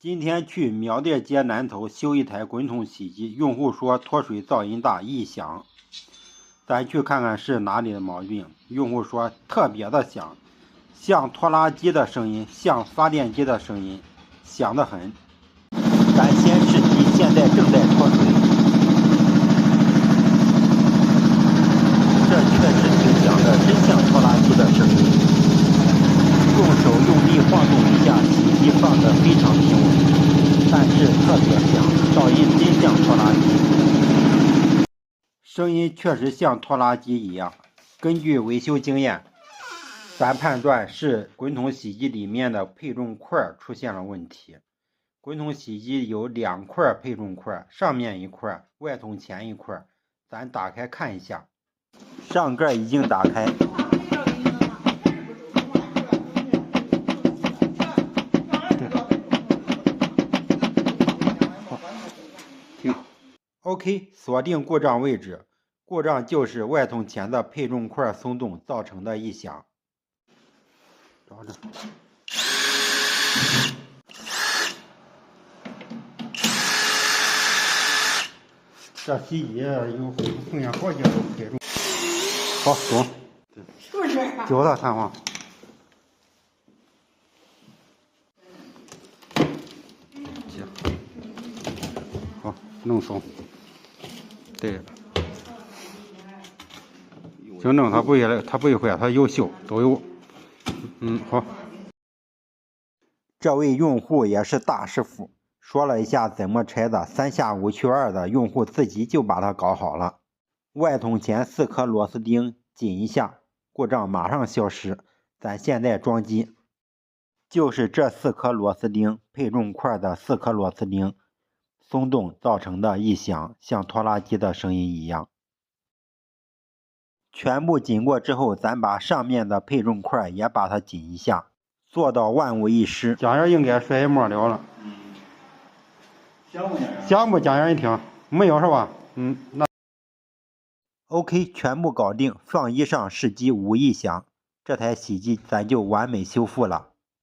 今天去苗店街南头修一台滚筒洗衣机，用户说脱水噪音大，异响。咱去看看是哪里的毛病。用户说特别的响，像拖拉机的声音，像发电机的声音，响得很。咱先试机，现在正在脱水。这确实挺响的，真像拖拉机的声音。用手用力晃动一下，洗衣机放得非常平稳，但是特别响，噪音真像拖拉机。声音确实像拖拉机一样。根据维修经验，咱判断是滚筒洗衣机里面的配重块出现了问题。滚筒洗衣机有2块配重块，上面一块，外筒前一块。咱打开看一下，上盖已经打开。OK， 锁定故障位置。故障就是外筒前的配重块松动造成的异响。找找。这洗衣机有碰见好几个配重。好，走。脚的弹簧。好，弄松。对。行政它不会坏，它有锈都有。好。这位用户也是大师傅，说了一下怎么拆的，3下5去2的，用户自己就把它搞好了。外筒前4颗螺丝钉紧一下，故障马上消失。咱现在装机，就是这4颗螺丝钉，配重块的4颗螺丝钉松动造成的异响，像拖拉机的声音一样。全部紧过之后，咱把上面的配重块也把它紧一下，做到万无一失。浆眼应该甩一末了。响不浆眼一听没有是吧？那 OK， 全部搞定，放衣裳试机无异响，这台洗衣机咱就完美修复了。